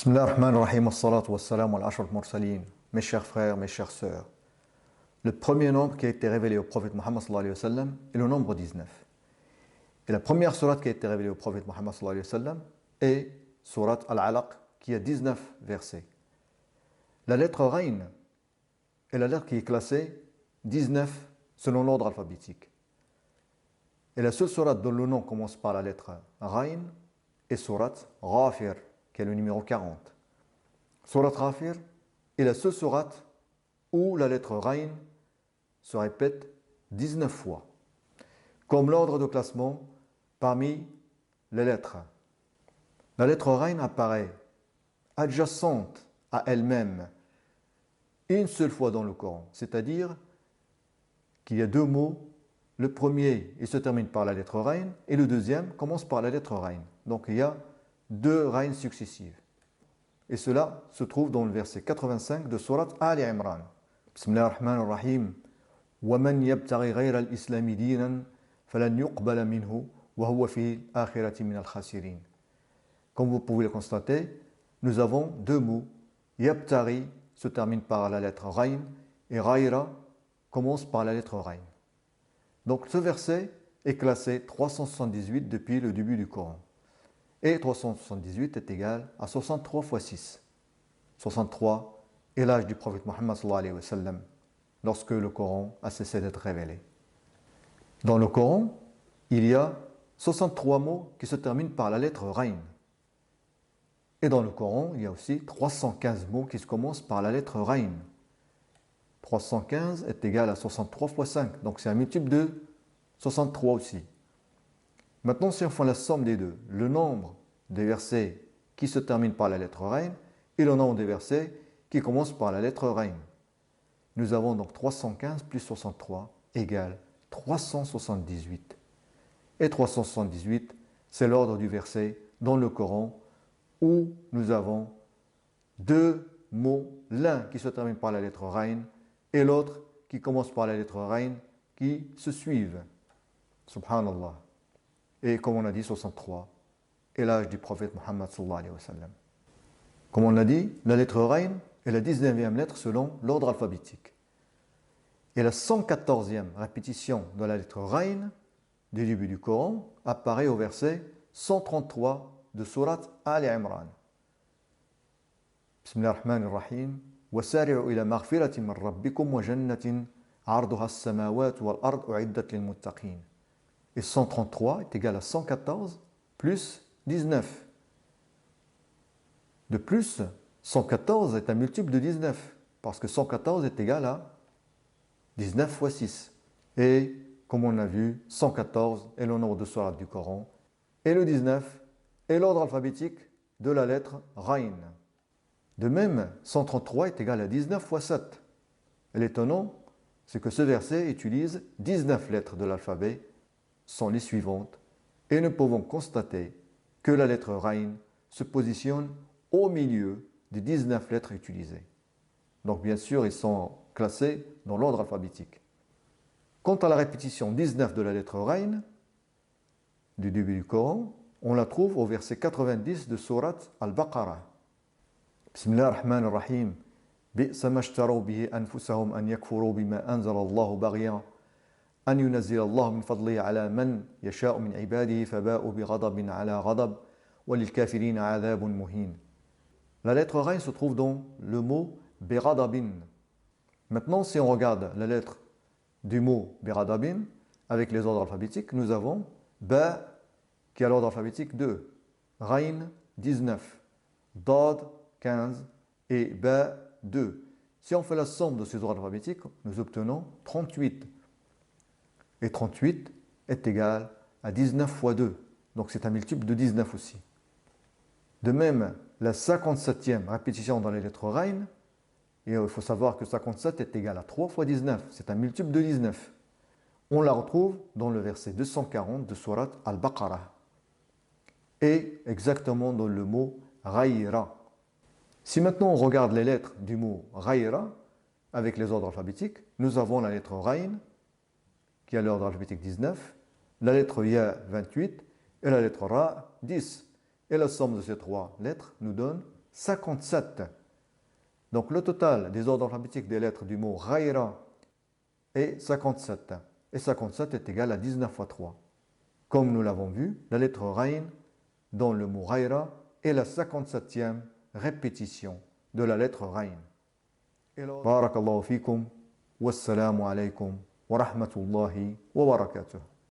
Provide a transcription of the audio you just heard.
Bismillah ar-Rahman ar-Rahim, as-salatu was-salam al-ashr al-mursalin. Mes chers frères, mes chères sœurs, le premier nombre qui a été révélé au prophète Muhammad sallallahu alayhi wa sallam est le nombre 19. Et la première sourate qui a été révélée au prophète Muhammad sallallahu alayhi wa sallam est sourate Al-Alaq qui a 19 versets. La lettre Rayn est la lettre qui est classée 19 selon l'ordre alphabétique. Et la seule sourate dont le nom commence par la lettre Rayn est sourate Ghafir, qui est le numéro 40. Sourate Ghafir est la seule sourate où la lettre Rayn se répète 19 fois. Comme l'ordre de classement parmi les lettres. La lettre Rayn apparaît adjacente à elle-même une seule fois dans le Coran. C'est-à-dire qu'il y a deux mots. Le premier, il se termine par la lettre Rayn et le deuxième commence par la lettre Rayn. Donc il y a deux Rayn successives. Et cela se trouve dans le verset 85 de sourate Ali Imran. Bismillah ar-Rahman ar-Rahim. وَمَنْ يَبْتَغِ غَيْرَ الْإِسْلَامِ دِينًا فَلَنْ يُقْبَلَ مِنْهُ وَهُوَ فِي الْآخِرَةِ مِنَ الْخَاسِرِينَ. Comme vous pouvez le constater, nous avons deux mots. Yabtari se termine par la lettre Rayn et Ghayra commence par la lettre Rayn. Donc ce verset est classé 378 depuis le début du Coran. Et 378 est égal à 63 fois 6. 63 est l'âge du prophète Muhammad sallallahu alayhi wa sallam, lorsque le Coran a cessé d'être révélé. Dans le Coran, il y a 63 mots qui se terminent par la lettre Rayn. Et dans le Coran, il y a aussi 315 mots qui se commencent par la lettre Rayn. 315 est égal à 63 fois 5, donc c'est un multiple de 63 aussi. Maintenant, si on fait la somme des deux, le nombre des versets qui se terminent par la lettre Rayn et le nombre des versets qui commencent par la lettre Rayn, nous avons donc 315 plus 63 égale 378. Et 378, c'est l'ordre du verset dans le Coran où nous avons deux mots, l'un qui se termine par la lettre Rayn et l'autre qui commence par la lettre Rayn, qui se suivent. Subhanallah. Et comme on a dit, 63 est l'âge du prophète Muhammad sallallahu alayhi wa sallam. Comme on l'a dit, la lettre Rayn est la 19e lettre selon l'ordre alphabétique. Et la 114e répétition de la lettre Rayn du début du Coran apparaît au verset 133 de sourate Ali Imran. Bismillah ar-Rahman ar-Rahim. وَسَارِعُوا إِلَى مَغْفِرَةٍ مِّن رَبِّكُمْ وَجَنَّةٍ عَرْضُهَا السَّمَاوَاتُ وَالْأَرْضُ أُعِدَّتْ لِلْمُتَّقِينَ. Et 133 est égal à 114 plus 19. De plus, 114 est un multiple de 19, parce que 114 est égal à 19 fois 6. Et comme on a vu, 114 est le nombre de sourates du Coran, et le 19 est l'ordre alphabétique de la lettre Rayn. De même, 133 est égal à 19 fois 7. Et l'étonnant, c'est que ce verset utilise 19 lettres de l'alphabet, sont les suivantes, et nous pouvons constater que la lettre Rayn se positionne au milieu des 19 lettres utilisées. Donc bien sûr, ils sont classés dans l'ordre alphabétique. Quant à la répétition 19 de la lettre Rayn, du début du Coran, on la trouve au verset 90 de sourate Al-Baqarah. Bismillah ar-Rahman ar-Rahim. بئس ما اشتروا به أنفسهم أن يكفروا بما أنزل الله بغيا أن ينزل الله من فضله على من يشاء من عباده فباءوا بغضب على غضب وللكافرين عذاب مهين. La lettre Rayn se trouve dans le mot Beradabin. Maintenant, si on regarde la lettre du mot Beradabin avec les ordres alphabétiques, nous avons Ba qui a l'ordre alphabétique 2, Rayn 19, Dad 15 et Ba 2. Si on fait la somme de ces ordres alphabétiques, nous obtenons 38. Et 38 est égal à 19 fois 2. Donc c'est un multiple de 19 aussi. De même, la 57e répétition dans les lettres Rayn, et il faut savoir que 57 est égal à 3 fois 19. C'est un multiple de 19. On la retrouve dans le verset 240 de sourate Al-Baqarah. Et exactement dans le mot Ghayra. Si maintenant on regarde les lettres du mot Ghayra avec les ordres alphabétiques, nous avons la lettre Rayn qui a l'ordre alphabétique 19, la lettre Ya 28 et la lettre Ra 10. Et la somme de ces trois lettres nous donne 57. Donc le total des ordres alphabétiques des lettres du mot Ghayra est 57. Et 57 est égal à 19 fois 3. Comme nous l'avons vu, la lettre Ghayn dans le mot Ghayra est la 57e répétition de la lettre Ghayn. Barakallahu fikum, wassalamu alaykum wa rahmatullahi wa barakatuh.